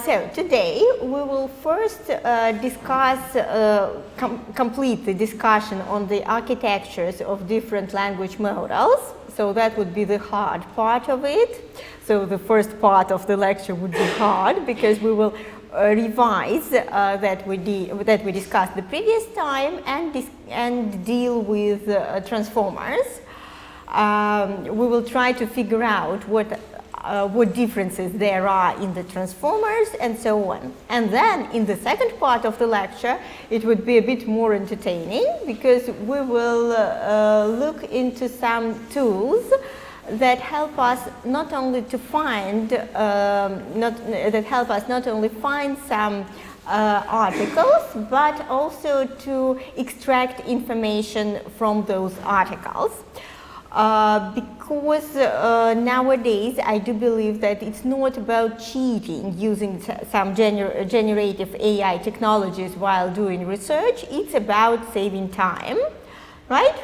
So today we will first complete the discussion on the architectures of different language models. So that would be the hard part of it. So the first part of the lecture would be hard because we will revise that we discussed the previous time and deal with transformers. We will try to figure out what differences there are in the transformers and so on. And then in the second part of the lecture, it would be a bit more entertaining because we will look into some tools that help us not only to find some articles, but also to extract information from those articles. Because nowadays I do believe that it's not about cheating using some generative AI technologies while doing research, it's about saving time, right?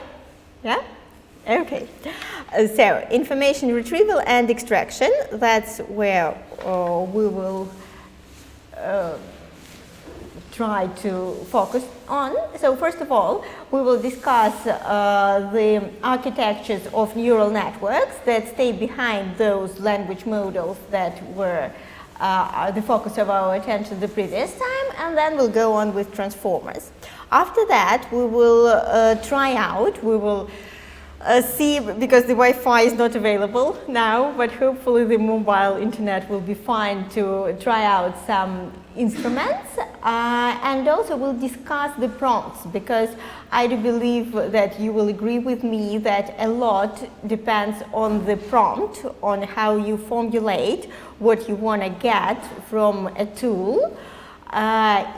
Yeah? Okay. So, information retrieval and extraction, that's where we will try to focus on. So first of all, we will discuss the architectures of neural networks that stay behind those language models that were the focus of our attention the previous time, and then we'll go on with transformers. After that, we will we will see, because the Wi-Fi is not available now, but hopefully the mobile internet will be fine to try out some instruments, and also we'll discuss the prompts, because I do believe that you will agree with me that a lot depends on the prompt, on how you formulate what you want to get from a tool.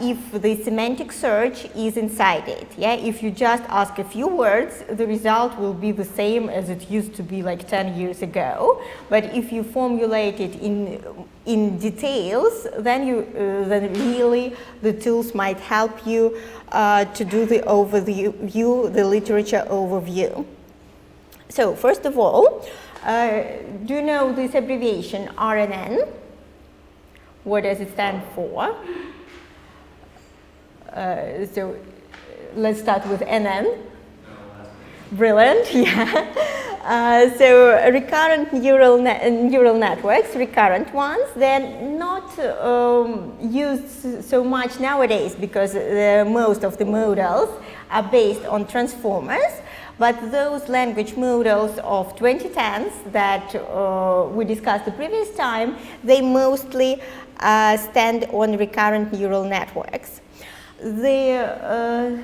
If the semantic search is inside it, yeah, if you just ask a few words, the result will be the same as it used to be like 10 years ago. But if you formulate it in details, then then really the tools might help you to do the overview, the literature overview. So first of all, do you know this abbreviation RNN? What does it stand for? So let's start with NN. Brilliant, yeah. So recurrent neural networks, recurrent ones, they're not used so much nowadays because most of the models are based on transformers. But those language models of 2010s that we discussed the previous time, they mostly stand on recurrent neural networks. The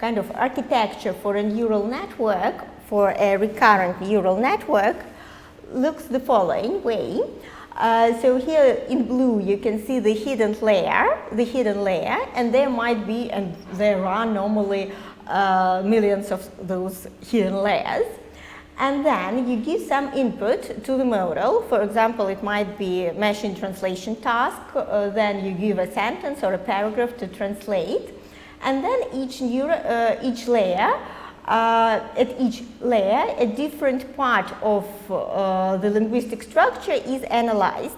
kind of architecture for a neural network, for a recurrent neural network, looks the following way. So here in blue you can see the hidden layer, and there might be, and there are normally millions of those hidden layers. And then you give some input to the model. For example, it might be a machine translation task. Then you give a sentence or a paragraph to translate. And then each layer, a different part of the linguistic structure is analyzed.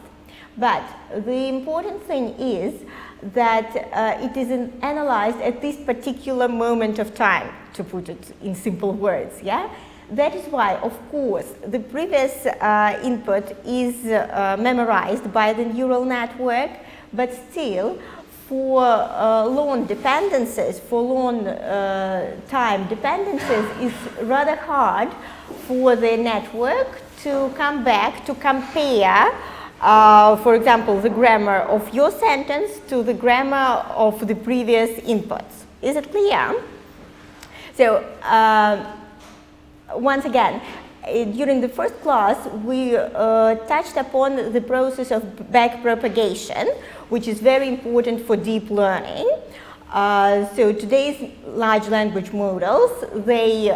But the important thing is that it is analyzed at this particular moment of time, to put it in simple words, yeah? That is why, of course, the previous input is memorized by the neural network, but still, for long dependencies, for long time dependencies, it's rather hard for the network to come back to compare, for example, the grammar of your sentence to the grammar of the previous inputs. Is it clear? So, once again, during the first class, we touched upon the process of backpropagation, which is very important for deep learning. So today's large language models, they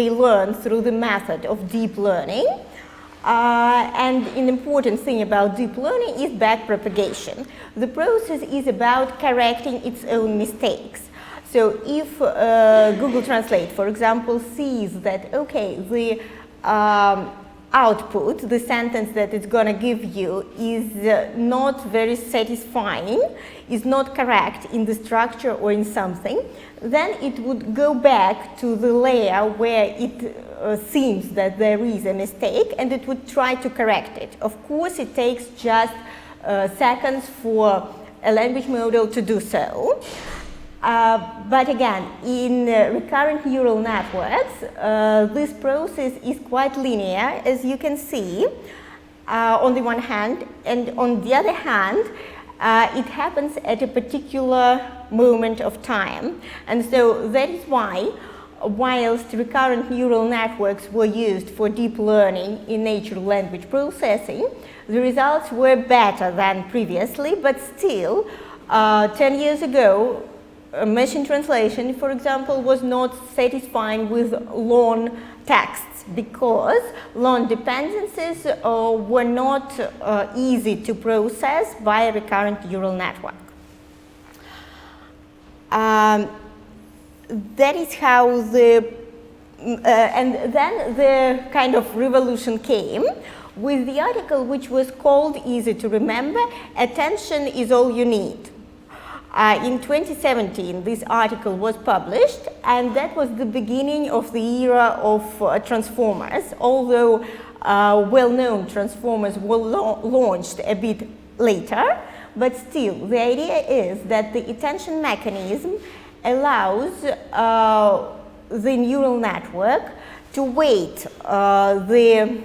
learn through the method of deep learning. And an important thing about deep learning is backpropagation. The process is about correcting its own mistakes. So if Google Translate, for example, sees that, okay, the output, the sentence that it's going to give you is not very satisfying, is not correct in the structure or in something, then it would go back to the layer where it seems that there is a mistake, and it would try to correct it. Of course, it takes just seconds for a language model to do so. But again, in recurrent neural networks, this process is quite linear, as you can see, on the one hand, and on the other hand, it happens at a particular moment of time. And so that is why, whilst recurrent neural networks were used for deep learning in natural language processing, the results were better than previously, but still, 10 years ago, machine translation, for example, was not satisfying with long texts because long dependencies were not easy to process by a recurrent neural network. That is how and then the kind of revolution came with the article which was called, easy to remember, Attention is All You Need. In 2017, this article was published, and that was the beginning of the era of transformers, although well-known transformers were launched a bit later. But still, the idea is that the attention mechanism allows the neural network to weight the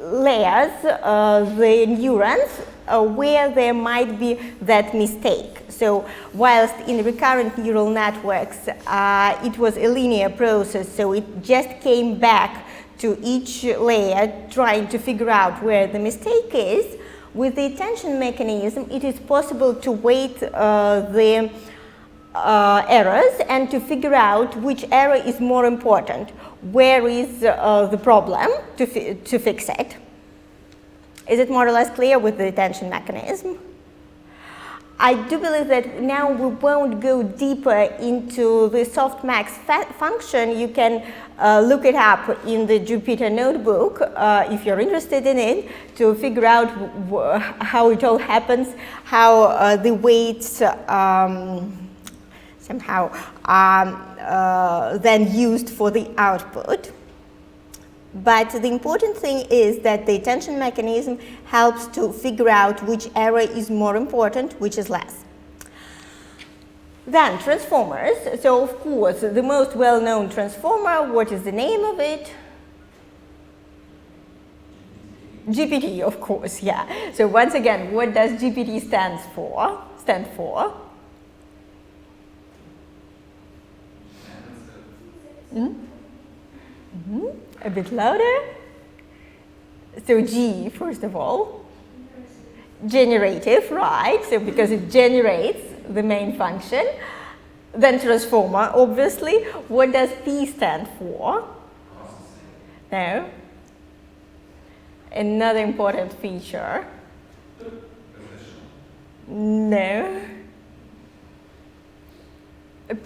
layers, the neurons, where there might be that mistake. So whilst in recurrent neural networks it was a linear process, so it just came back to each layer trying to figure out where the mistake is, with the attention mechanism it is possible to weight the errors and to figure out which error is more important, where is the problem to fix it. Is it more or less clear with the attention mechanism? I do believe that now we won't go deeper into the softmax function. You can look it up in the Jupyter notebook if you're interested in it, to figure out how it all happens, how the weights somehow are then used for the output. But the important thing is that the attention mechanism helps to figure out which error is more important, which is less. Then transformers. So of course, the most well-known transformer, what is the name of it? GPT, of course, yeah. So once again, what does GPT stand for? A bit louder. So G, first of all. Generative, right? So because it generates the main function. Then transformer, obviously. What does P stand for? No. Another important feature. No.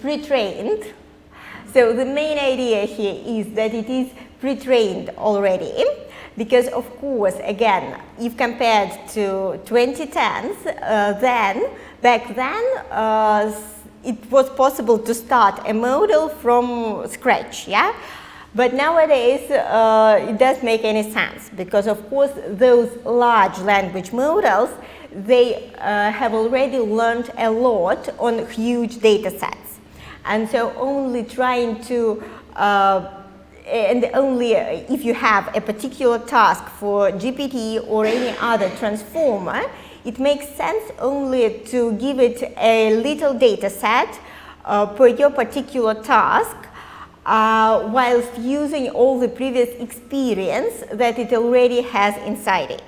Pre-trained. So the main idea here is that it is pre-trained already, because of course, again, if compared to 2010s, back then it was possible to start a model from scratch, yeah? But nowadays it doesn't make any sense, because of course those large language models, they have already learned a lot on huge data sets. And so only trying to and only if you have a particular task for GPT or any other transformer, it makes sense only to give it a little data set per your particular task, whilst using all the previous experience that it already has inside it.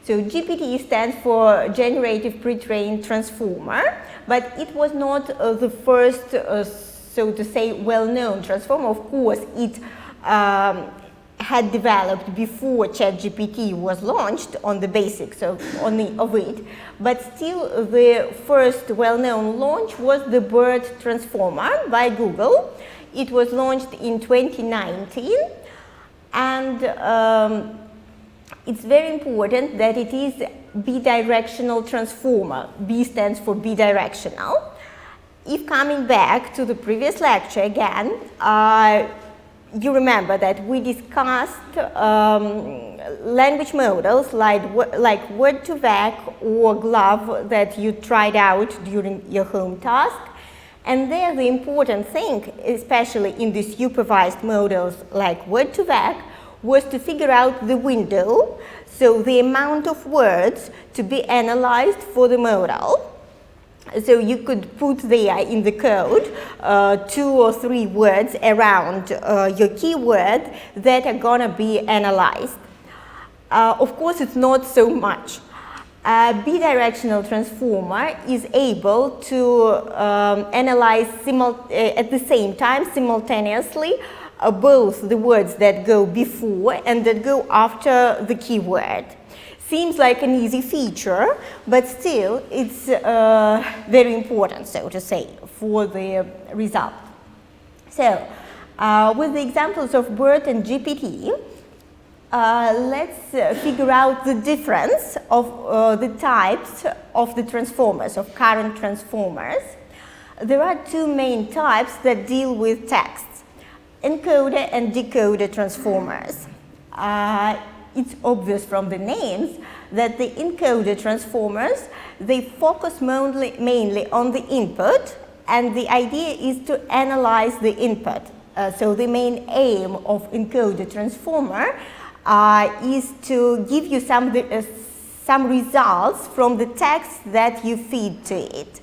So GPT stands for Generative Pre-trained Transformer, but it was not the first, so to say, well-known transformer. Of course, it had developed before ChatGPT was launched on the basics of it, but still the first well-known launch was the BERT transformer by Google. It was launched in 2019, and it's very important that it is bidirectional transformer. B stands for bidirectional. If coming back to the previous lecture again, you remember that we discussed language models like Word2Vec or GLOVE that you tried out during your home task. And there the important thing, especially in the supervised models like Word2Vec, was to figure out the window, so the amount of words to be analyzed for the model. So you could put there in the code 2 or 3 words around your keyword that are gonna be analyzed. Of course, it's not so much. A bidirectional transformer is able to analyze at the same time, simultaneously, both the words that go before and that go after the keyword. Seems like an easy feature, but still it's very important, so to say, for the result. So, with the examples of BERT and GPT, let's figure out the difference of the types of the transformers, of current transformers. There are 2 main types that deal with text: encoder and decoder transformers. It's obvious from the names that the encoder transformers, they focus mainly on the input, and the idea is to analyze the input. So the main aim of encoder transformer is to give you some results from the text that you feed to it.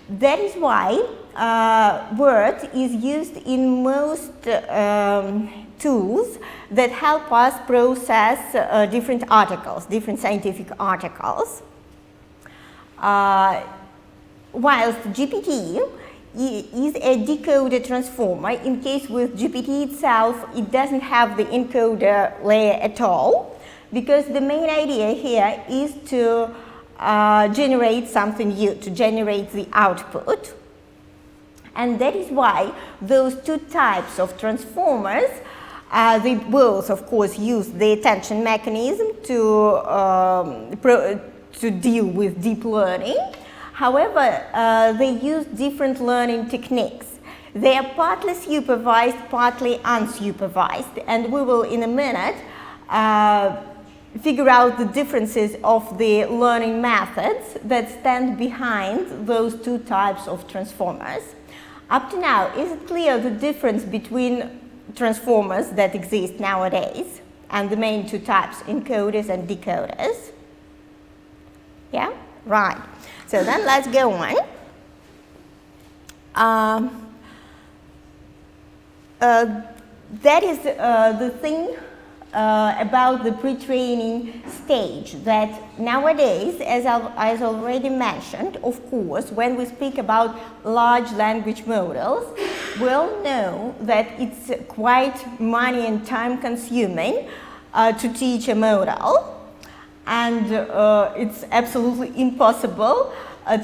That is why BERT is used in most tools that help us process different articles, different scientific articles. Whilst GPT is a decoder transformer. In case with GPT itself, it doesn't have the encoder layer at all, because the main idea here is to generate something new, to generate the output. And that is why those 2 types of transformers, they both, of course, use the attention mechanism to deal with deep learning. However, they use different learning techniques. They are partly supervised, partly unsupervised, and we will in a minute figure out the differences of the learning methods that stand behind those 2 types of transformers. Up to now, is it clear the difference between transformers that exist nowadays and the main 2 types, encoders and decoders? Yeah? Right. So then let's go on. That is the thing about the pre-training stage, that nowadays, as I already mentioned, of course, when we speak about large language models, we all know that it's quite money and time consuming to teach a model, and it's absolutely impossible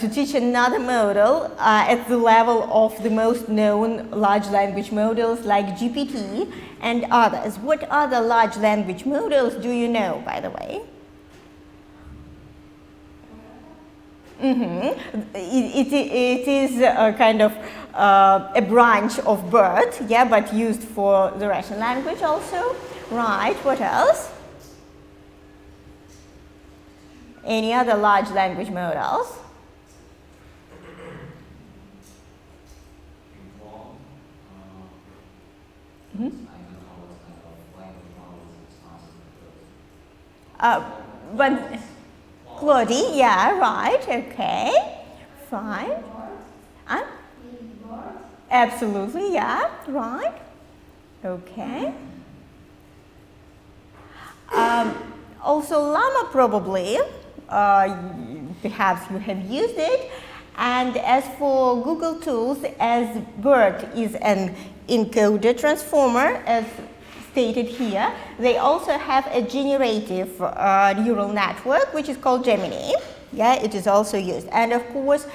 to teach another model at the level of the most known large language models like GPT and others. What other large language models do you know, by the way? It is a kind of a branch of BERT, yeah, but used for the Russian language also. Right, what else? Any other large language models? But Claudie, yeah, right, okay, fine. Absolutely, yeah, right, okay. Also Llama probably, perhaps you have used it. And as for Google tools, as BERT is an encoder transformer, as stated here, they also have a generative neural network, which is called Gemini. Yeah, it is also used. And of course,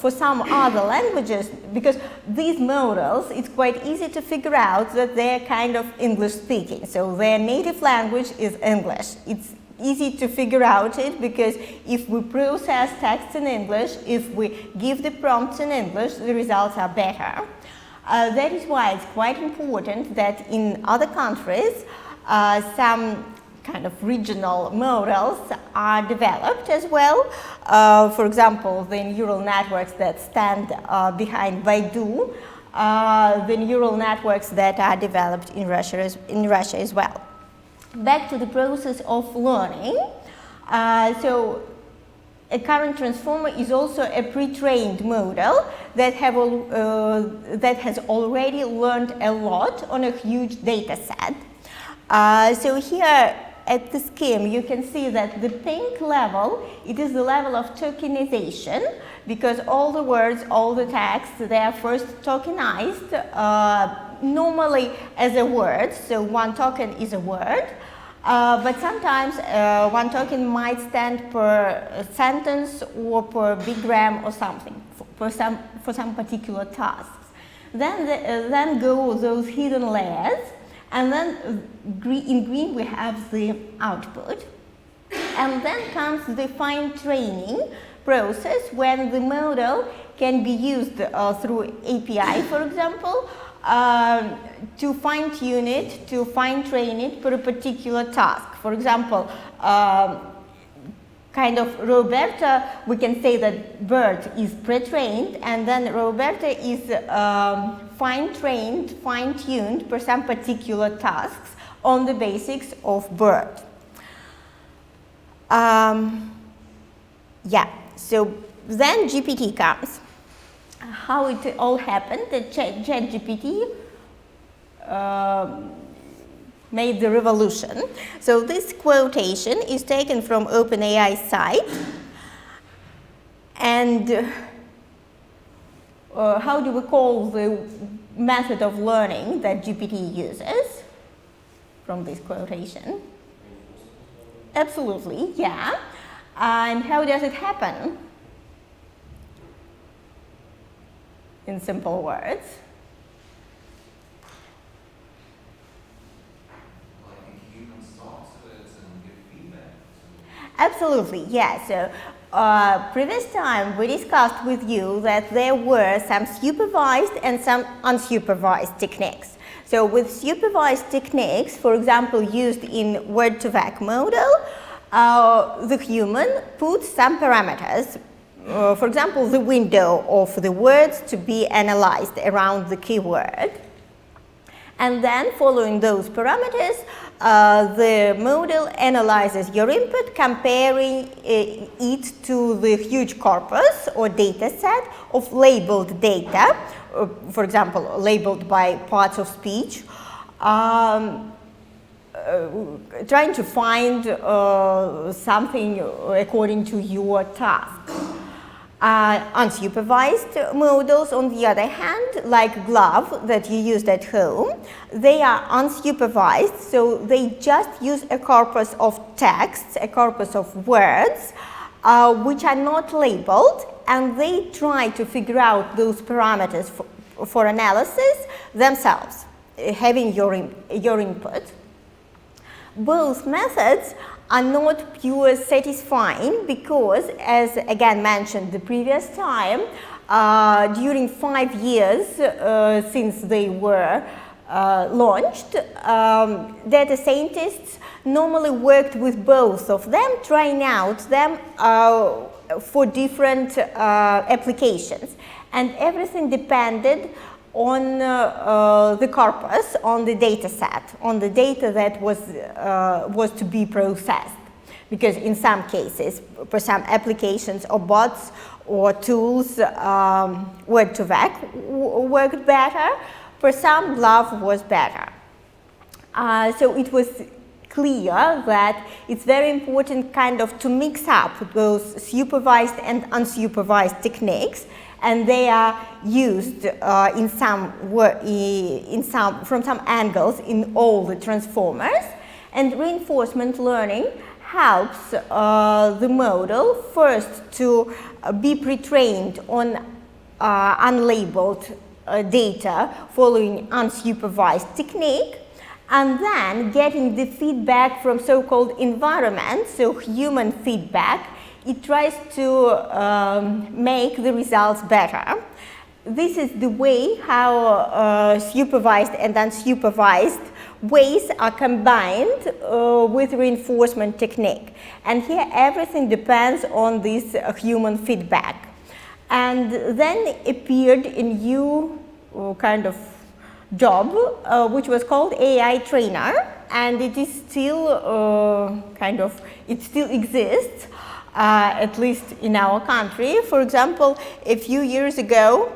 for some other languages, because these models, it's quite easy to figure out that they're kind of English speaking. So their native language is English. It's easy to figure out it because if we process text in English, if we give the prompts in English, the results are better. That is why it's quite important that in other countries, some kind of regional models are developed as well. For example, the neural networks that stand behind Baidu, the neural networks that are developed in Russia as well. Back to the process of learning. So a current transformer is also a pre-trained model that has already learned a lot on a huge data set. So here at the scheme, you can see that the pink level, it is the level of tokenization, because all the words, all the text, they are first tokenized, normally as a word, so one token is a word, but sometimes one token might stand per sentence or per bigram or something, for some particular tasks. Then go those hidden layers, and then in green we have the output. And then comes the fine training process when the model can be used through API, for example, to fine tune it, to fine train it for a particular task. For example, kind of Roberta, we can say that BERT is pre-trained, and then Roberta is fine-trained, fine-tuned for some particular tasks on the basics of BERT. Yeah, so then GPT comes. How it all happened, that ChatGPT made the revolution. So this quotation is taken from OpenAI's site, and how do we call the method of learning that GPT uses from this quotation? Absolutely, yeah. And how does it happen? In simple words. Absolutely, yeah. So previous time we discussed with you that there were some supervised and some unsupervised techniques. So with supervised techniques, for example, used in word-to-vec model, the human puts some parameters. For example, the window of the words to be analyzed around the keyword. And then, following those parameters, the model analyzes your input, comparing it to the huge corpus or data set of labeled data, for example, labeled by parts of speech, trying to find something according to your task. Unsupervised models, on the other hand, like GLOVE that you used at home, they are unsupervised, so they just use a corpus of texts, a corpus of words, which are not labeled, and they try to figure out those parameters for analysis themselves, having your input. Both methods are not pure satisfying because, as again mentioned the previous time, during 5 years since they were launched, data scientists normally worked with both of them, trying out them for different applications, and everything depended on the corpus, on the data set, on the data that was to be processed. Because in some cases, for some applications or bots or tools, word-to-vec worked better. For some, GLOVE was better. So it was clear that it's very important kind of to mix up those supervised and unsupervised techniques and they are used from some angles in all the transformers. And reinforcement learning helps the model first to be pre-trained on unlabeled data following unsupervised technique, and then getting the feedback from so-called environment, so human feedback. It tries to make the results better. This is the way how supervised and unsupervised ways are combined with reinforcement technique. And here everything depends on this human feedback. And then appeared a new kind of job which was called AI trainer, and it is still it still exists, at least in our country. For example, a few years ago,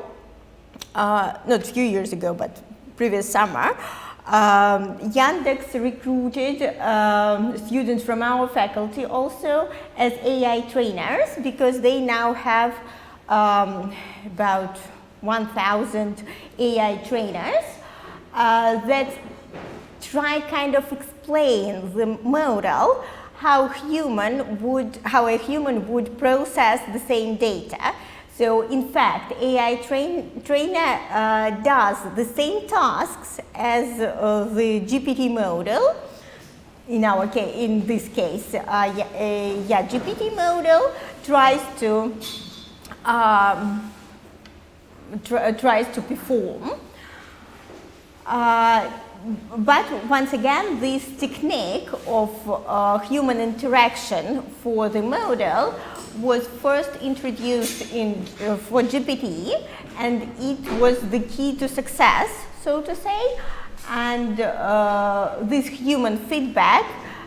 not a few years ago, but previous summer, Yandex recruited students from our faculty also as AI trainers, because they now have about 1,000 AI trainers that try kind of explain the model how a human would process the same data. So in fact, AI trainer does the same tasks as the GPT model. In this case, GPT model tries to perform. But once again, this technique of human interaction for the model was first introduced for GPT, and it was the key to success, so to say. And this human feedback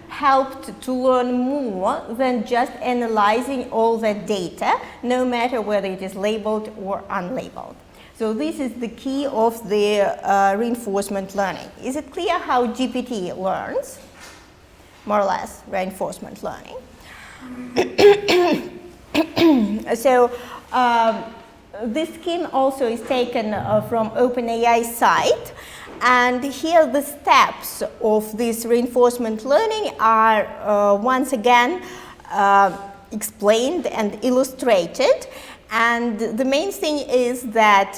helped to learn more than just analyzing all that data, no matter whether it is labeled or unlabeled. So this is the key of the reinforcement learning. Is it clear how GPT learns? More or less, reinforcement learning. So this scheme also is taken from OpenAI site, and here the steps of this reinforcement learning are once again explained and illustrated. And the main thing is that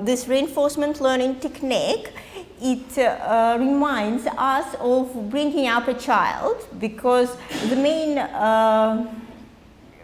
this reinforcement learning technique, it reminds us of bringing up a child, because the main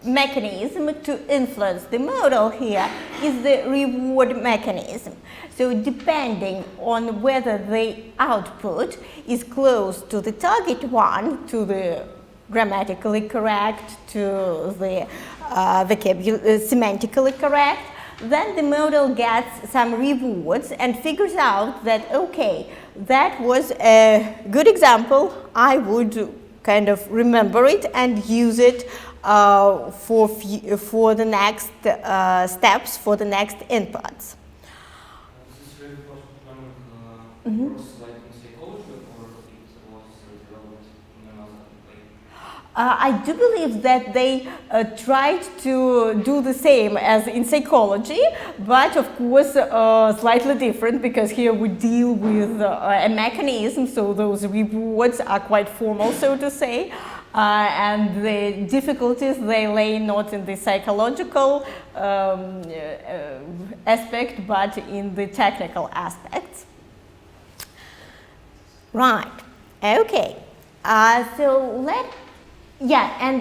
mechanism to influence the model here is the reward mechanism. So depending on whether the output is close to the target one, to the grammatically correct, to the semantically correct, then the model gets some rewards and figures out that, okay, that was a good example, I would kind of remember it and use it for the next steps, for the next inputs. This reinforcement learning works like in psychology, or it was developed in another way? I do believe that they tried to do the same as in psychology, but of course slightly different, because here we deal with a mechanism, so those rewards are quite formal, so to say. And the difficulties, they lay not in the psychological aspect, but in the technical aspects. Right, okay. And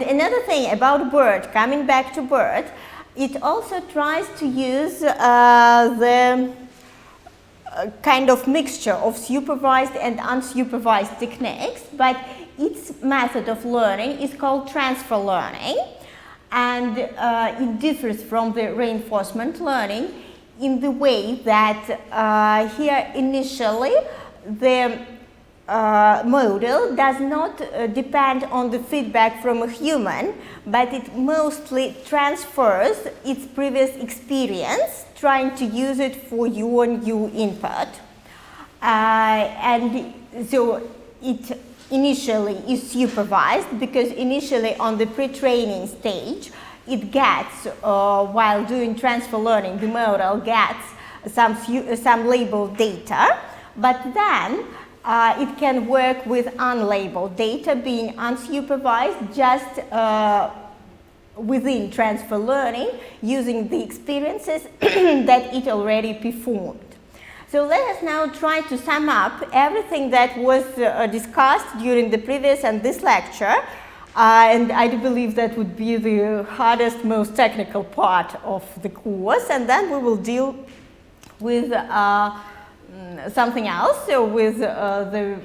another thing about BERT, coming back to BERT, it also tries to use the kind of mixture of supervised and unsupervised techniques, but its method of learning is called transfer learning, and it differs from the reinforcement learning in the way that here initially the model does not depend on the feedback from a human, but it mostly transfers its previous experience, trying to use it for your new input. And so it initially is supervised, because initially on the pre-training stage it gets, while doing transfer learning, the model gets some labeled data, but then it can work with unlabeled data being unsupervised just within transfer learning using the experiences that it already performed. So let us now try to sum up everything that was discussed during the previous and this lecture. And I do believe that would be the hardest, most technical part of the course, and then we will deal with something else, so with the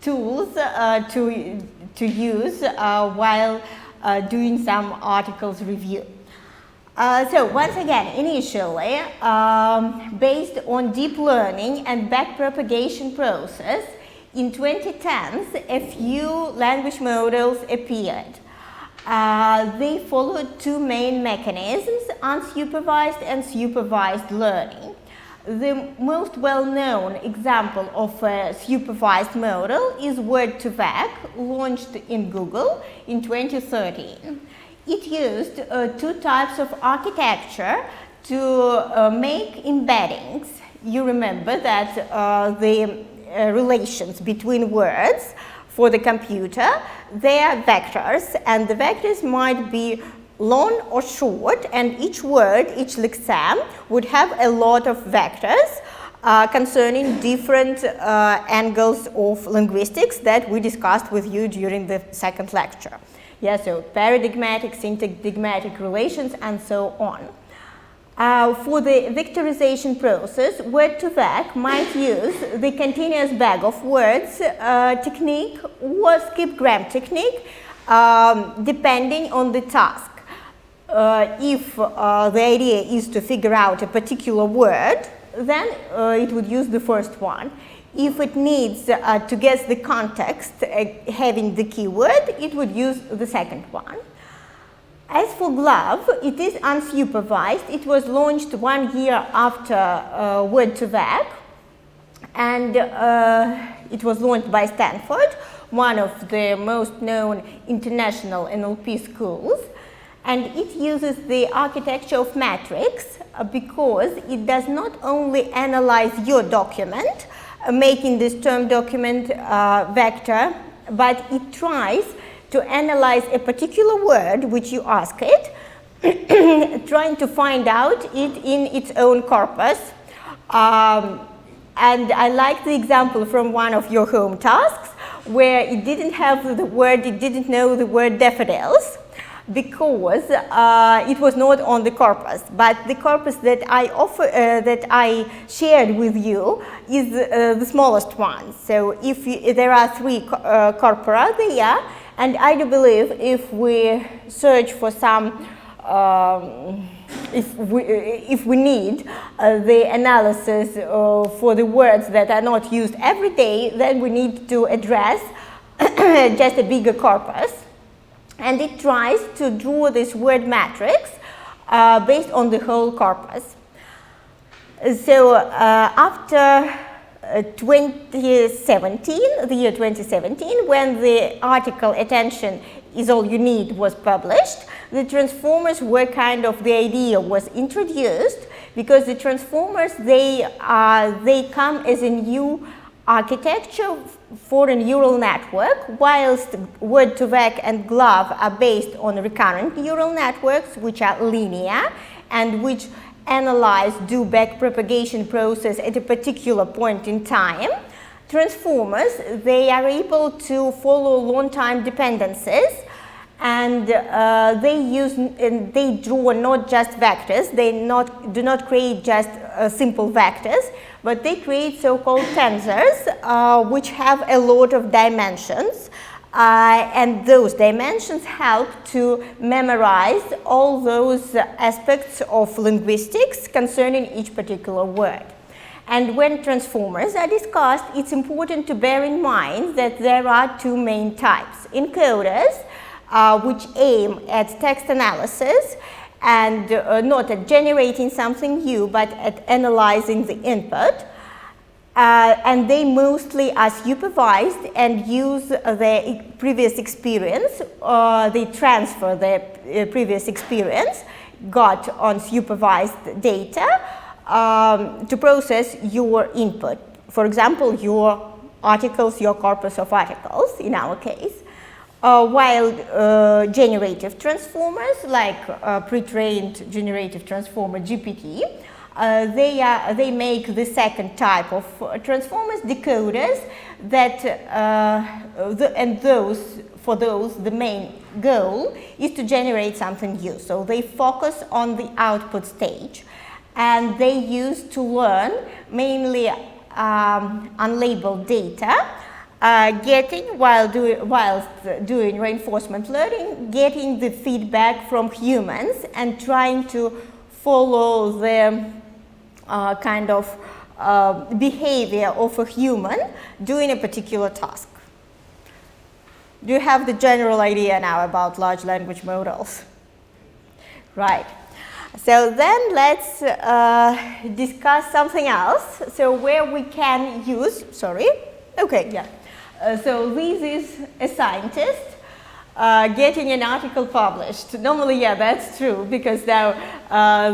tools to use while doing some articles review. So once again, initially, based on deep learning and backpropagation process, in 2010s, a few language models appeared. They followed two main mechanisms, unsupervised and supervised learning. The most well-known example of a supervised model is Word2Vec, launched in Google in 2013. It used two types of architecture to make embeddings. You remember that the relations between words for the computer, they are vectors, and the vectors might be long or short, and each word, each lexeme, would have a lot of vectors concerning different angles of linguistics that we discussed with you during the second lecture. Yeah, so paradigmatic, syntagmatic relations, and so on. For the vectorization process, Word2Vec might use the continuous bag of words technique or skip-gram technique, depending on the task. If the idea is to figure out a particular word, then it would use the first one. If it needs to guess the context, having the keyword, it would use the second one. As for GloVe, it is unsupervised. It was launched 1 year after Word2Vec, and it was launched by Stanford, one of the most known international NLP schools. And it uses the architecture of matrix because it does not only analyze your document, making this term document vector, but it tries to analyze a particular word which you ask it, trying to find out it in its own corpus. And I like the example from one of your home tasks where it didn't have the word, it didn't know the word daffodils, because it was not on the corpus, but the corpus that I shared with you is the smallest one. So if there are 3 corpora there, and I do believe if we search for some, if we need the analysis for the words that are not used every day, then we need to address just a bigger corpus. And it tries to draw this word matrix based on the whole corpus. So after 2017, the year 2017, when the article Attention is All You Need was published, the transformers were kind of, the idea was introduced, because the transformers, they come as a new architecture for a neural network, whilst Word2Vec and GloVe are based on recurrent neural networks, which are linear and which analyze, do backpropagation process at a particular point in time. Transformers, they are able to follow long-time dependencies, and they draw not just vectors, they do not create just simple vectors, but they create so-called tensors, which have a lot of dimensions, and those dimensions help to memorize all those aspects of linguistics concerning each particular word. And when transformers are discussed, it's important to bear in mind that there are 2 main types: encoders, which aim at text analysis and not at generating something new, but at analyzing the input, And they mostly are supervised and use their previous experience, they transfer their previous experience got on supervised data to process your input. For example, your articles, your corpus of articles in our case. While generative transformers like pre-trained generative transformer GPT, they make the second type of transformers, decoders, that for those the main goal is to generate something new. So they focus on the output stage, and they use to learn mainly unlabeled data, whilst doing reinforcement learning, getting the feedback from humans and trying to follow the kind of behavior of a human doing a particular task. Do you have the general idea now about large language models? Right. So then let's discuss something else. So where we can use, so this is a scientist getting an article published. Normally, yeah, that's true, because now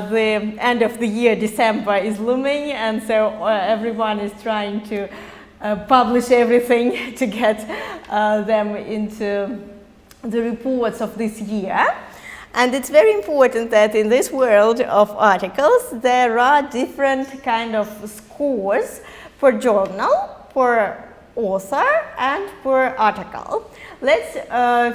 the end of the year, December, is looming, and so everyone is trying to publish everything to get them into the reports of this year. And it's very important that in this world of articles, there are different kind of scores per journal, per author, and per article. Let's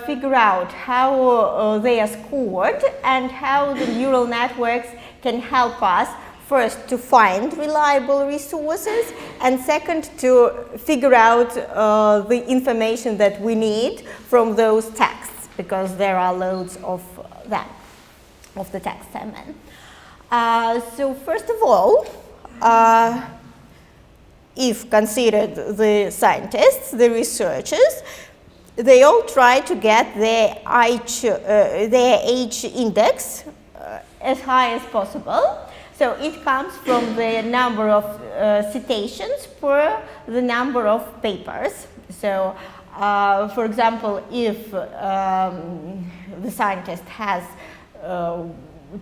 figure out how they are scored and how the neural networks can help us first to find reliable resources, and second to figure out the information that we need from those texts, because there are loads of them, of the text I mean. So first of all, if considered the scientists, the researchers, they all try to get their H index as high as possible. So it comes from the number of citations per the number of papers. So for example, if the scientist has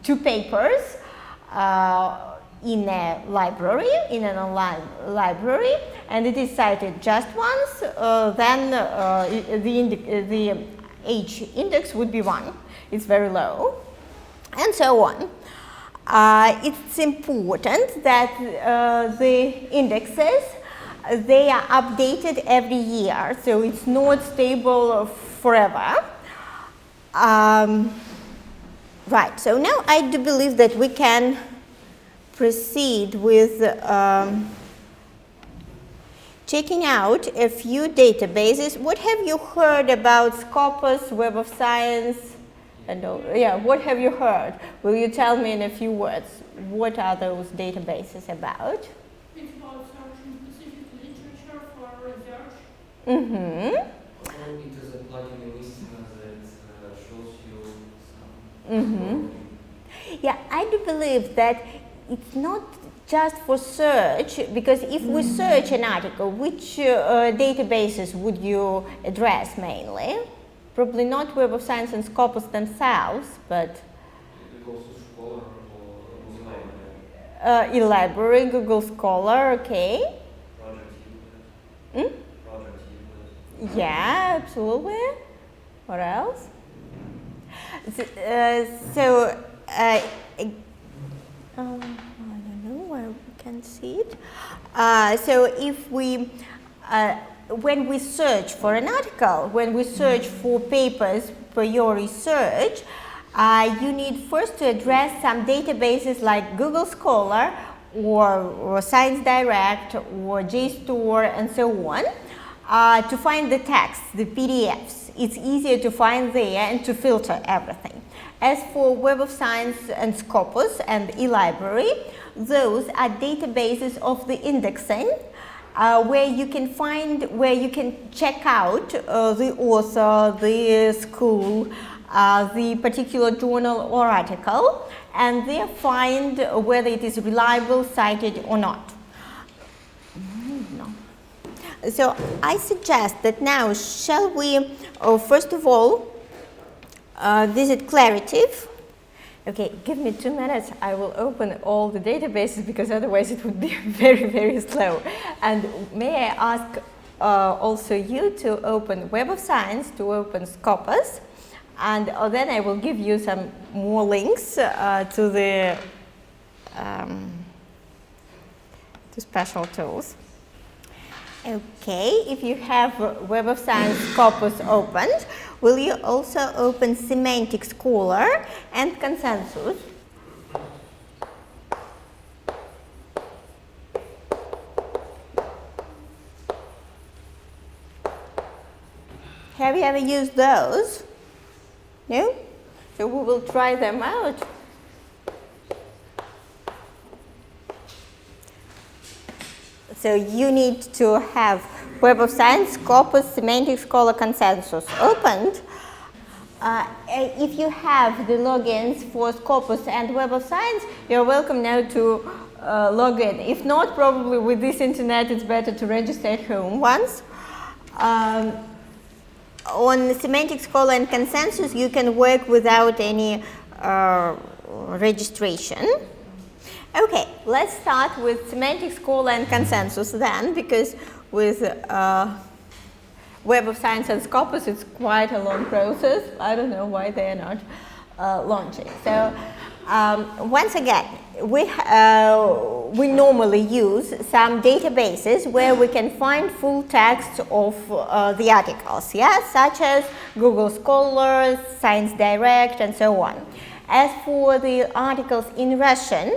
2 papers in a library, in an online library, and it is cited just once, then the H index would be 1. It's very low, and so on. It's important that the indexes, they are updated every year, so it's not stable forever. Right, so now I do believe that we can proceed with checking out a few databases. What have you heard about Scopus, Web of Science, and yeah, what have you heard? Will you tell me in a few words, what are those databases about? It's about searching specific literature for research. Mm-hmm. It is a plugin in listener that shows you some. Mm-hmm. Yeah, I do believe that it's not just for search, because if we search an article, which databases would you address mainly? Probably not Web of Science and Scopus themselves, but e-library, Google Scholar, okay. Yeah, absolutely. What else? I don't know where we can see it. So if we, when we search for an article, when we search for papers for your research, you need first to address some databases like Google Scholar or Science Direct or JSTOR and so on to find the text, the PDFs. It's easier to find there and to filter everything. As for Web of Science and Scopus and e-library, those are databases of the indexing where you can find, where you can check out the author, the school, the particular journal or article, and there find whether it is reliable, cited or not. So I suggest that now shall we first of all visit Claritive. Okay, give me 2 minutes. I will open all the databases because otherwise it would be very, very slow. And may I ask also you to open Web of Science, to open Scopus, and then I will give you some more links to the to special tools. Okay, if you have Web of Science Scopus opened, will you also open Semantic Scholar and Consensus? Have you ever used those? No? So we will try them out. So you need to have Web of Science, Scopus, Semantic Scholar, Consensus opened. If you have the logins for Scopus and Web of Science, you're welcome now to log in. If not, probably with this internet, it's better to register at home once. On Semantic Scholar and Consensus, you can work without any registration. Okay, let's start with Semantic Scholar and Consensus then, because with Web of Science and Scopus, it's quite a long process. I don't know why they are not launching. So once again, we normally use some databases where we can find full text of the articles, yeah, such as Google Scholar, Science Direct, and so on. As for the articles in Russian,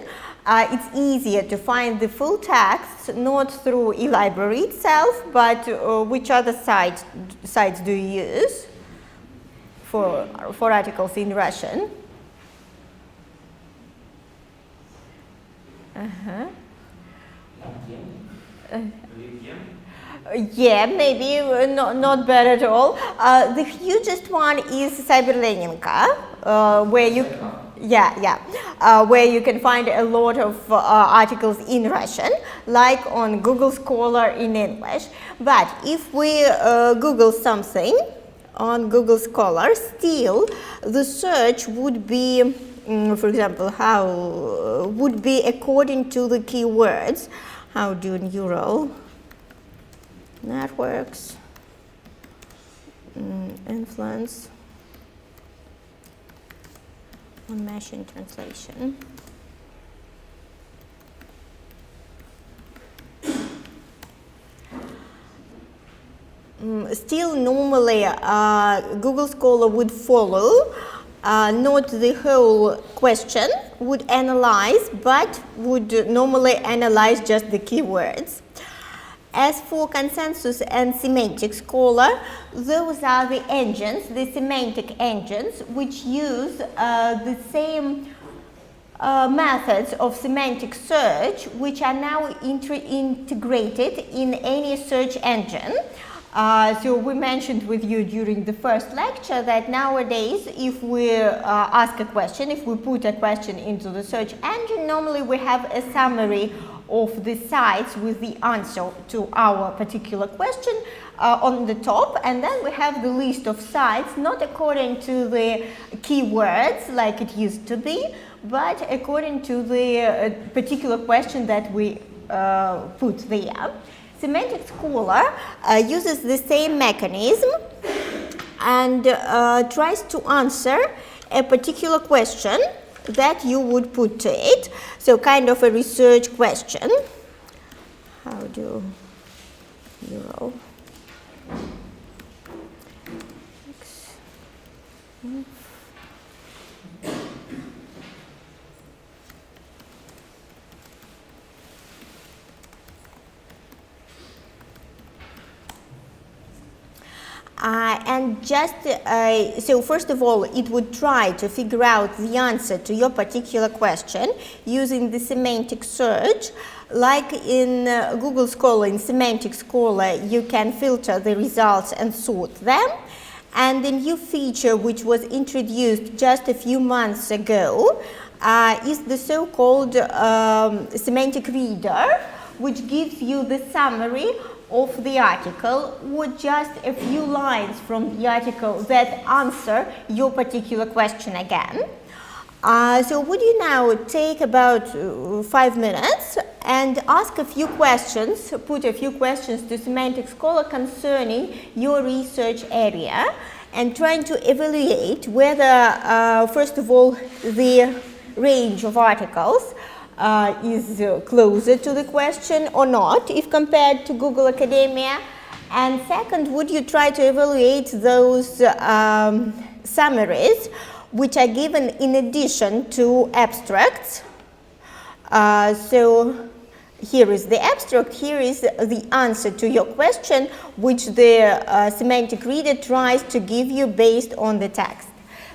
it's easier to find the full text not through eLibrary itself, but which other sites do you use for articles in Russian? Yeah, maybe not bad at all. The hugest one is Cyberleninka, where you where you can find a lot of articles in Russian, like on Google Scholar in English. But if we Google something on Google Scholar, still the search would be, for example, would be according to the keywords. How do neural networks influence on machine translation? Still, normally Google Scholar would follow not the whole question, would analyze, but would normally analyze just the keywords. As for Consensus and Semantic Scholar, those are the engines, the semantic engines, which use the same methods of semantic search, which are now integrated in any search engine. So we mentioned with you during the first lecture that nowadays, if we ask a question, if we put a question into the search engine, normally we have a summary of the sites with the answer to our particular question on the top, and then we have the list of sites, not according to the keywords like it used to be, but according to the particular question that we put there. Semantic Scholar uses the same mechanism and tries to answer a particular question that you would put to it. So kind of a research question. How do neural and just, so first of all, it would try to figure out the answer to your particular question using the semantic search. Like in Google Scholar, in Semantic Scholar, you can filter the results and sort them. And the new feature, which was introduced just a few months ago, is the so-called semantic reader, which gives you the summary of the article or just a few lines from the article that answer your particular question again. So would you now take about 5 minutes and ask a few questions, put a few questions to Semantic Scholar concerning your research area and trying to evaluate whether, first of all, the range of articles is closer to the question or not if compared to Google Academia. And second, would you try to evaluate those summaries which are given in addition to abstracts. So here is the abstract, here is the answer to your question, which the semantic reader tries to give you based on the text.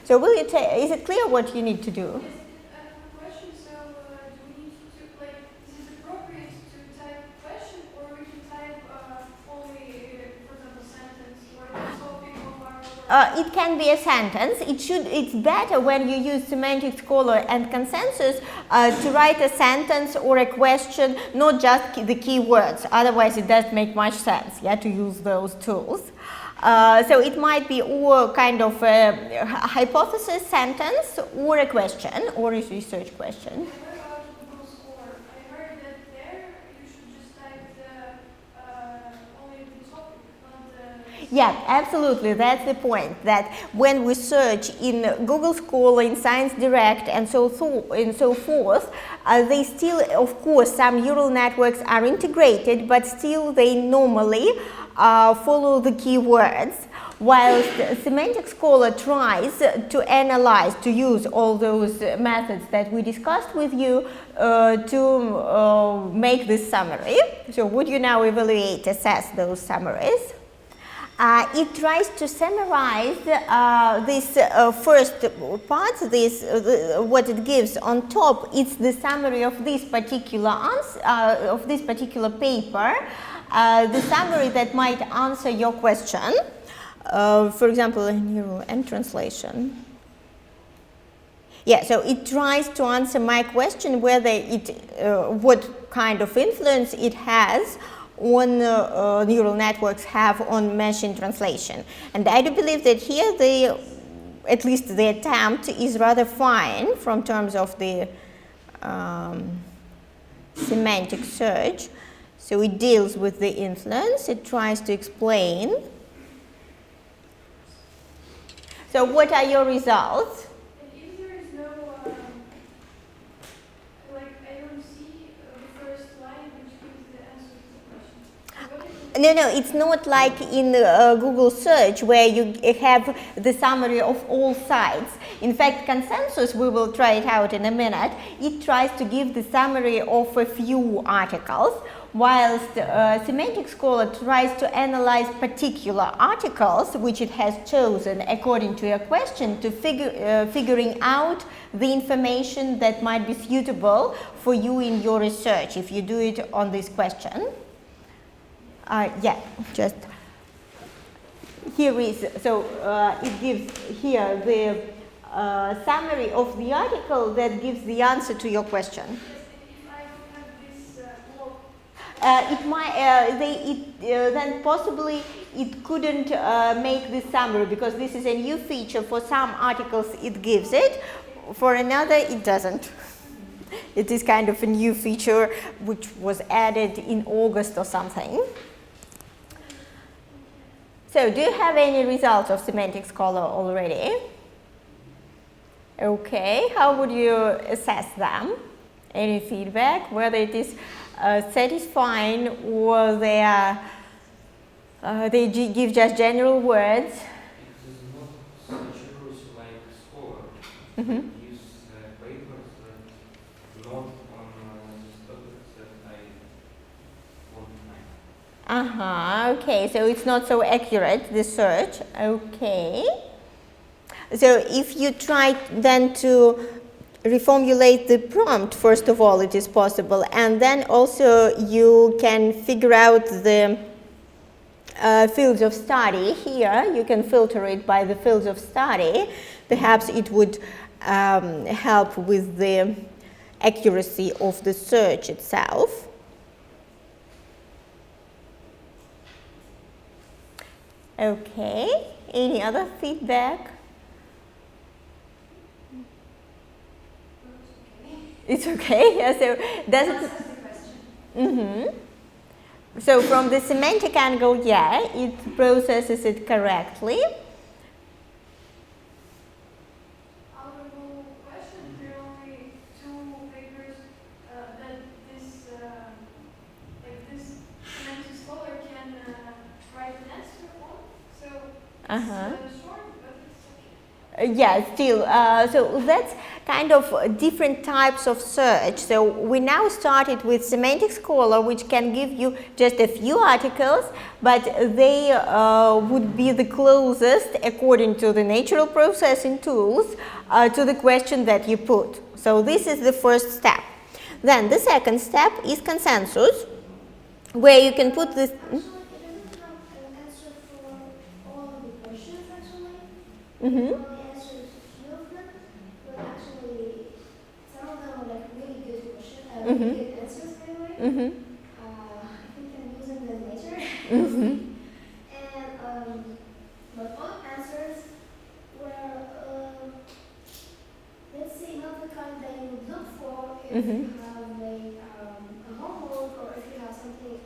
So will you is it clear what you need to do? Yes, I have a question. So do we need to, like, is it appropriate to type question or we can type only, for example, sentence or topic or It can be a sentence. It's better when you use Semantic Scholar and Consensus to write a sentence or a question, not just the keywords. Otherwise, it doesn't make much sense, yeah, to use those tools. So it might be or kind of a hypothesis sentence or a question or a research question. What about Google Scholar? I heard that there you should just type only the topic, not the... Yeah, absolutely. That's the point. That when we search in Google Scholar, in Science Direct, and so forth, they still, of course, some neural networks are integrated, but still they normally follow the keywords, whilst Semantic Scholar tries to analyze, to use all those methods that we discussed with you to make this summary. So would you now evaluate, assess those summaries? It tries to summarize this first part, what it gives on top. It's the summary of this particular of this particular paper, the summary that might answer your question. For example, neural and translation. Yeah, so it tries to answer my question whether it, what kind of influence it has on neural networks have on machine translation. And I do believe that here at least the attempt is rather fine from terms of the semantic search. So it deals with the influence, it tries to explain. So what are your results? And if there is no, like, I don't see the first line which gives the answer to the question. No, it's not like in Google search where you have the summary of all sites. In fact, Consensus, we will try it out in a minute, it tries to give the summary of a few articles, whilst Semantic Scholar tries to analyze particular articles which it has chosen according to your question to figuring out the information that might be suitable for you in your research if you do it on this question. Yeah, just here is, so it gives here the summary of the article that gives the answer to your question. If I don't have this block, It might, then possibly it couldn't make this summary because this is a new feature. For some articles it gives it, for another it doesn't. It is kind of a new feature which was added in August or something. So do you have any results of Semantic Scholar already? Okay, how would you assess them? Any feedback, whether it is satisfying or they are, they give just general words? It is not such a course like Scholar. Mm-hmm. It gives papers that not on the topics that I want to find. Okay, so it's not so accurate, the search. Okay. So if you try then to reformulate the prompt, first of all, it is possible, and then also you can figure out the fields of study. Here you can filter it by the fields of study. Perhaps it would help with the accuracy of the search itself. Okay, any other feedback? It's okay. Yeah, so does it? Answers the question. So from the semantic angle, yeah, it processes it correctly. Out of all questions, there are only 2 papers that this semantic scholar can write an answer on. So it's short, but it's okay. Yeah, still. So that's kind of different types of search. So we now started with Semantic Scholar, which can give you just a few articles, but they would be the closest, according to the natural processing tools, to the question that you put. So this is the first step. Then the second step is consensus, where you can put this. Actually, it doesn't have an answer for all of the questions, actually. Mm-hmm. Only answers a few of them, but actually, some of them are like really good questions, really good answers, anyway. Mm-hmm. I think I'm using them later. Mm-hmm. And, but all answers were, let's say, not the kind that you would look for if you have a homework or if you have something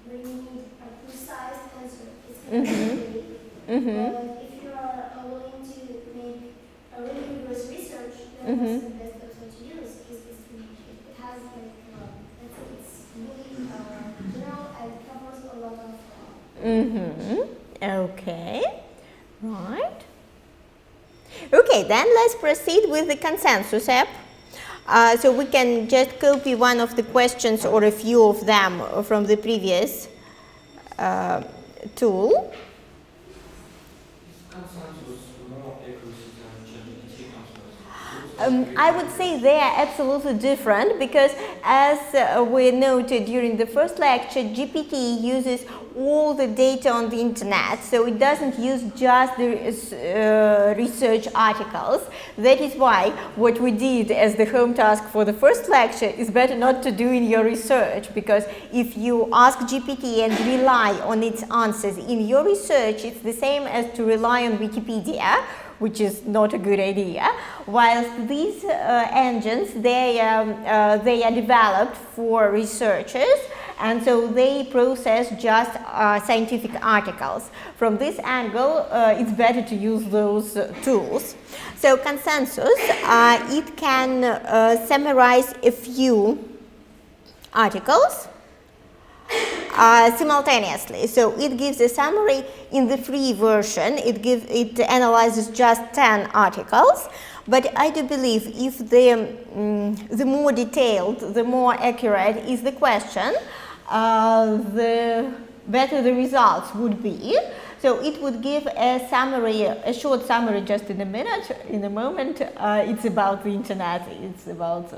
where you need a precise answer. It's kind of vague. But if you are willing to make a really rigorous research, then that's the best option to use because it has like, let's say it's really general and covers a lot of Okay, right. Okay, then let's proceed with the consensus app. So we can just copy one of the questions or a few of them from the previous tool. Consensus more accuracy than ChatGPT consensus. I would say they are absolutely different because, as we noted during the first lecture, GPT uses all the data on the internet, so it doesn't use just the research articles. That is why what we did as the home task for the first lecture is better not to do in your research, because if you ask GPT and rely on its answers in your research, it's the same as to rely on Wikipedia, which is not a good idea. Whilst these engines, they are developed for researchers, and so they process just scientific articles. From this angle, it's better to use those tools. So consensus, it can summarize a few articles simultaneously. So it gives a summary in the free version. It analyzes just 10 articles. But I do believe if the more detailed, the more accurate is the question, the better the results would be. So it would give a summary, a short summary just in a minute, in a moment. It's about the internet. It's about,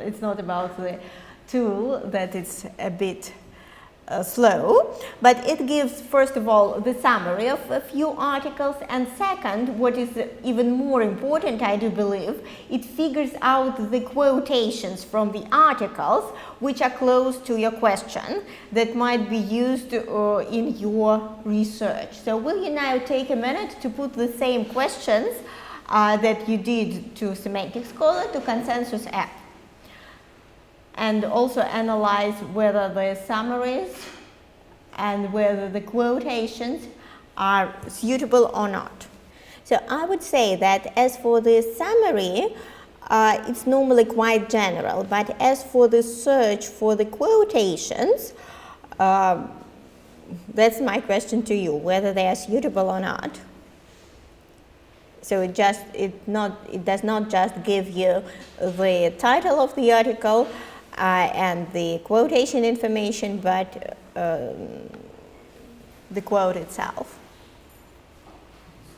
it's not about the tool that it's a bit slow, but it gives, first of all, the summary of a few articles, and second, what is even more important, I do believe, it figures out the quotations from the articles which are close to your question that might be used in your research. So will you now take a minute to put the same questions that you did to Semantic Scholar to Consensus app? And also analyze whether the summaries and whether the quotations are suitable or not. So I would say that as for the summary, it's normally quite general, but as for the search for the quotations, that's my question to you, whether they are suitable or not. So it does not just give you the title of the article and the quotation information, but the quote itself.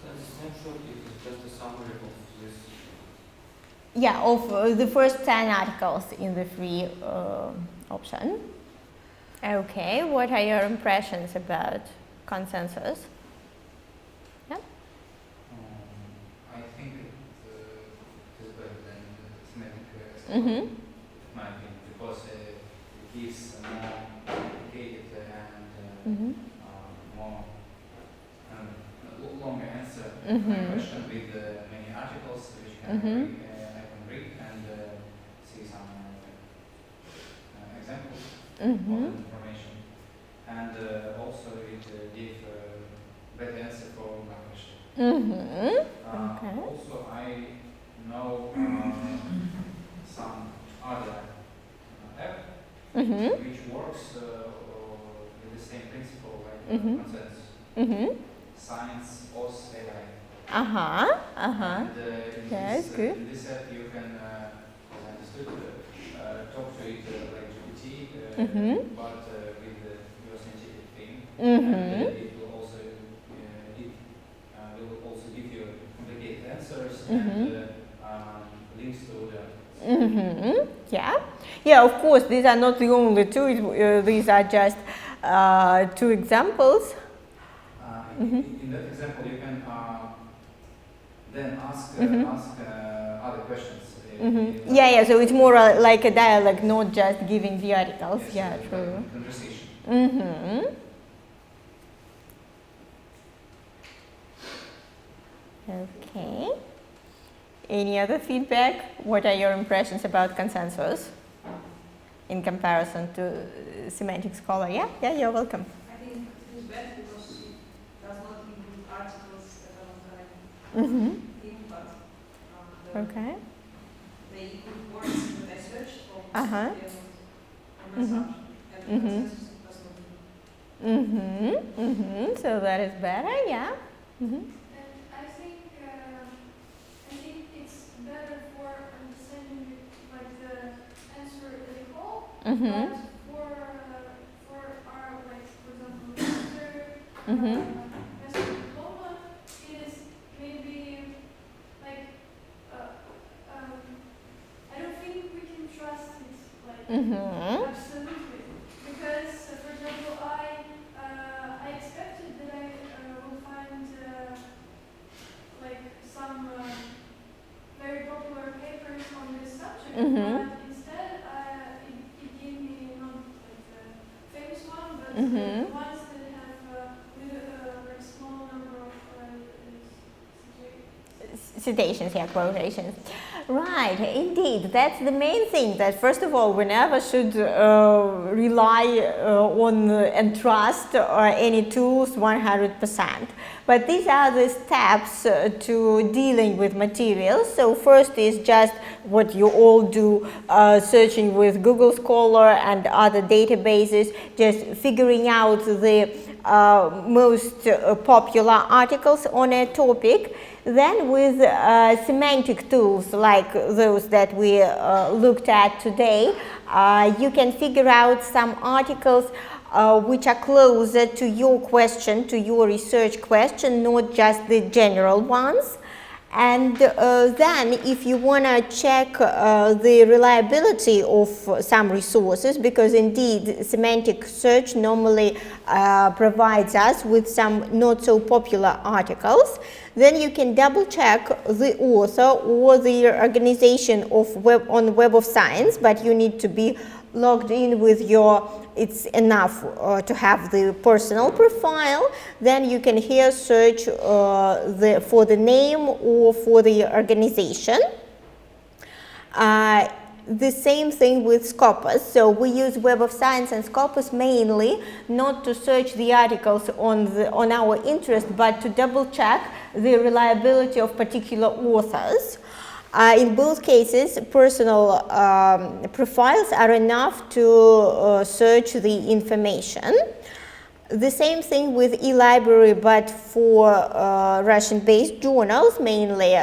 The snapshot is just a summary of this. Yeah, of the first 10 articles in the free option. Okay, what are your impressions about consensus? Yeah. I think it is better than semantic Mm-hmm. my opinion, because it gives a more complicated and more question with many articles which I can read and see some examples of information. And also it give better answer for my question. Also, I know some other app which works with the same principle like consensus. Science or AI. And That's good. in this app you can, as I understood, talk to it like GPT, but with your scientific thing. And it will also give you complicated answers and links to them. Yeah, of course, these are not the only two, these are just 2 examples. In that example, you can then ask other questions. Yeah, so it's more like a dialogue, not just giving the articles. Yes, Yeah, true. Like conversation. Okay. Any other feedback? What are your impressions about consensus in comparison to semantic scholar? Yeah, you're welcome. I think it is bad because it does not include articles that are not but Okay. they include words that I searched for my assumption. And consensus does not So that is better, yeah. And I think it's better for understanding like the answer as a whole, but for our like for example master diploma, it is maybe like I don't think we can trust it like absolutely, because for example I expected that I will find like some very popular papers on this subject, but instead it gave me not like the famous one, but the ones that have like small number of Citations, yeah, quotations. Right, indeed, that's the main thing, that first of all, we never should rely on and trust any tools 100%. But these are the steps to dealing with materials. So first is just what you all do, searching with Google Scholar and other databases, just figuring out the most popular articles on a topic. Then with semantic tools like those that we looked at today, you can figure out some articles which are closer to your question, to your research question, not just the general ones. And then if you want to check the reliability of some resources, because indeed semantic search normally provides us with some not so popular articles, then you can double check the author or the organization of on Web of Science, but you need to be logged in with your, it's enough to have the personal profile. Then you can here search for the name or for the organization. The same thing with Scopus. So we use Web of Science and Scopus mainly not to search the articles on our interest, but to double check the reliability of particular authors. In both cases, personal profiles are enough to search the information. The same thing with eLibrary, but for Russian-based journals, mainly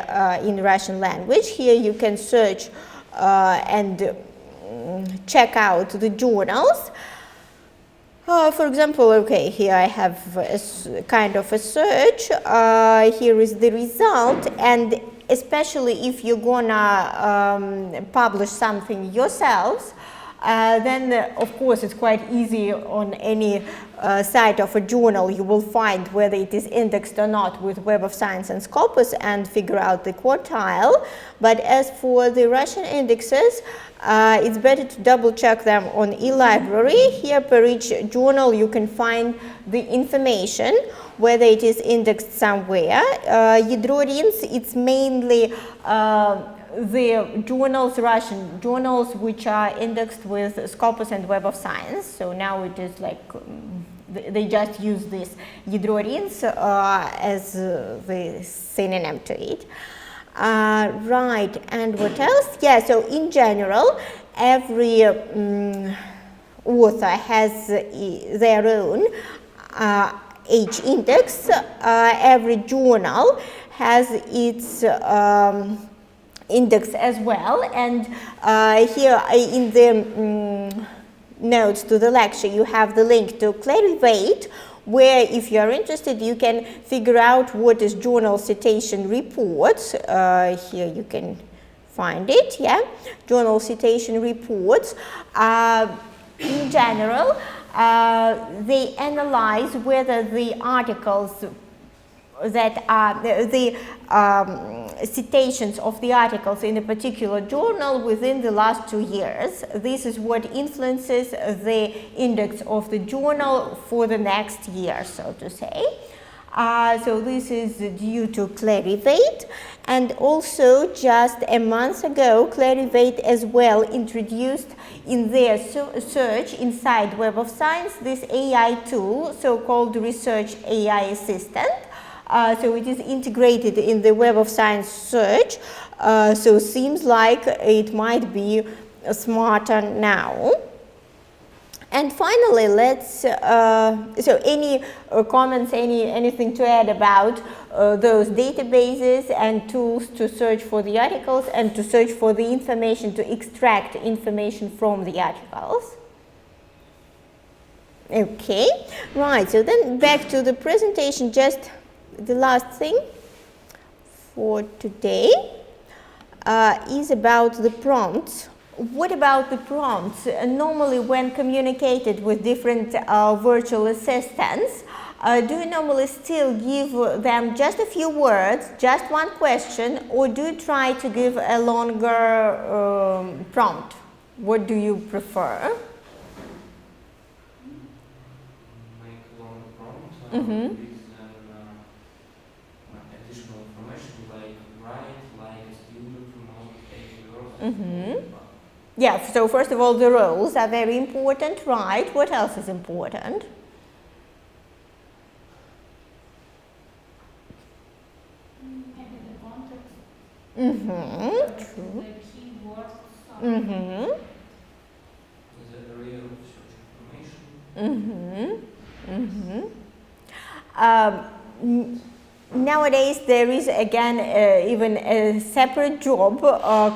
in Russian language. Here you can search and check out the journals. For example, okay, here I have a kind of a search. Here is the result, and especially if you're gonna publish something yourselves, then of course it's quite easy on any site of a journal. You will find whether it is indexed or not with Web of Science and Scopus and figure out the quartile. But as for the Russian indexes, it's better to double check them on eLibrary. Here per each journal you can find the information, whether it is indexed somewhere. RNNs, it's mainly the journals, Russian journals, which are indexed with Scopus and Web of Science. So now it is like they just use this RNNs as the synonym to it. Right, and what else? Yeah, so in general, every author has their own H index. Every journal has its index as well, and here in the notes to the lecture you have the link to Clarivate, where if you are interested you can figure out what is journal citation reports. Here you can find it, yeah, journal citation reports. In general, they analyze whether the articles that are the citations of the articles in a particular journal within the last 2 years. This is what influences the index of the journal for the next year, so to say. So this is due to Clarivate, and also just a month ago Clarivate as well introduced in their search inside Web of Science this AI tool, so-called Research AI Assistant. So it is integrated in the Web of Science search, so seems like it might be smarter now. And finally, let's, so any comments, anything to add about those databases and tools to search for the articles and to search for the information, to extract information from the articles? Okay, right, so then back to the presentation, just the last thing for today is about the prompts. What about the prompts? Normally when communicated with different virtual assistants, do you normally still give them just a few words, just one question, or do you try to give a longer prompt? What do you prefer? Make a longer prompt. Mm-hmm. Additional information like write, like student, promote, Mm-hmm. Yeah, so first of all, the roles are very important, right? What else is important? Maybe the context. Mm-hmm. True. The keywords. Mm-hmm. the area of search information. Mm-hmm. Mm-hmm. Nowadays there is again even a separate job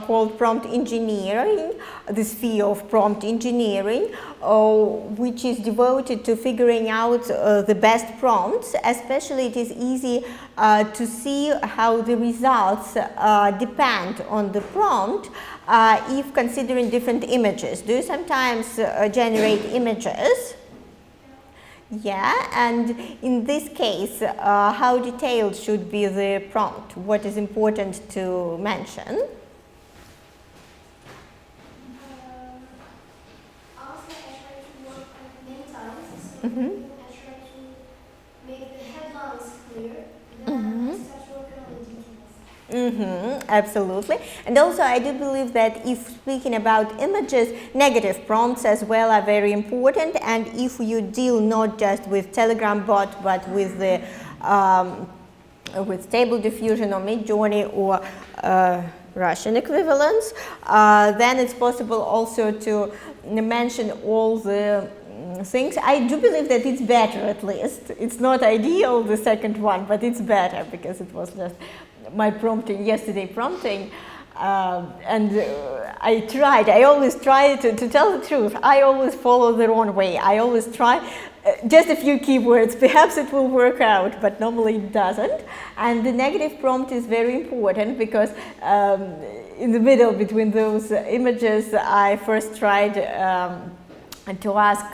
called prompt engineering, the sphere of prompt engineering, which is devoted to figuring out the best prompts. Especially it is easy to see how the results depend on the prompt if considering different images. Do you sometimes generate images? Yeah, and in this case, how detailed should be the prompt? What is important to mention? Honestly, I try to work many times, so I try to make the headlines clear, then I start working on the details. Absolutely. And also I do believe that if speaking about images, negative prompts as well are very important, and if you deal not just with Telegram bot but with the with Stable Diffusion or Midjourney or Russian equivalents, then it's possible also to mention all the things. I do believe that it's better, at least. It's not ideal, the second one, but it's better because it was just my prompting, yesterday prompting, and I always try to tell the truth, I always follow the wrong way. I always try just a few keywords. Perhaps it will work out, but normally it doesn't. And the negative prompt is very important because in the middle between those images, I first tried to ask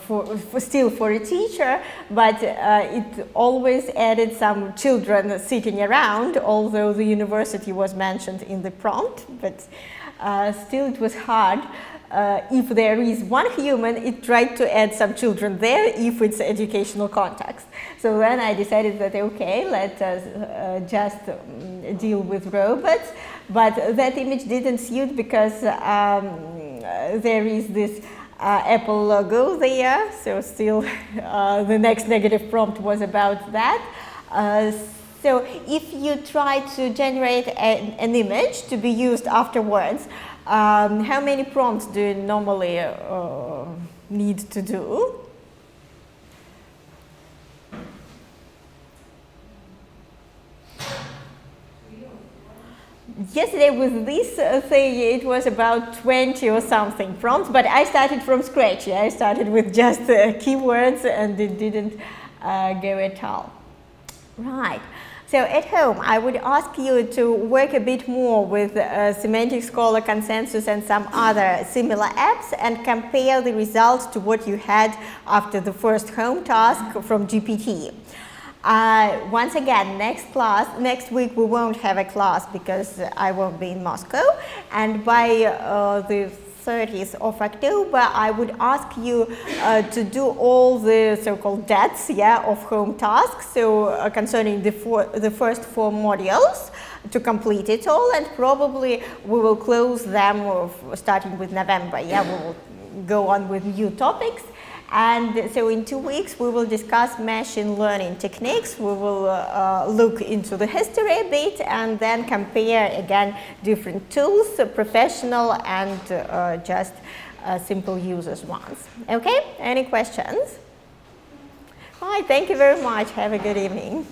for a teacher, but it always added some children sitting around, although the university was mentioned in the prompt, but still it was hard. If there is one human, it tried to add some children there if it's educational context. So then I decided that, okay, let us just deal with robots, but that image didn't suit because there is this Apple logo there, so still the next negative prompt was about that. So if you try to generate an image to be used afterwards, how many prompts do you normally need to do? Yesterday with this thing, it was about 20 or something prompts, but I started from scratch. I started with just keywords and it didn't go at all. Right. So at home, I would ask you to work a bit more with Semantic Scholar, Consensus and some other similar apps and compare the results to what you had after the first home task from GPT. Once again, next week we won't have a class because I won't be in Moscow, and by the 30th of October, I would ask you to do all the so-called deaths, of home tasks, so concerning the first 4 modules, to complete it all, and probably we will close them starting with November. We will go on with new topics. And so in 2 weeks we will discuss machine learning techniques, we will look into the history a bit and then compare again different tools, professional and just simple users ones. Okay, any questions? Hi, thank you very much, have a good evening.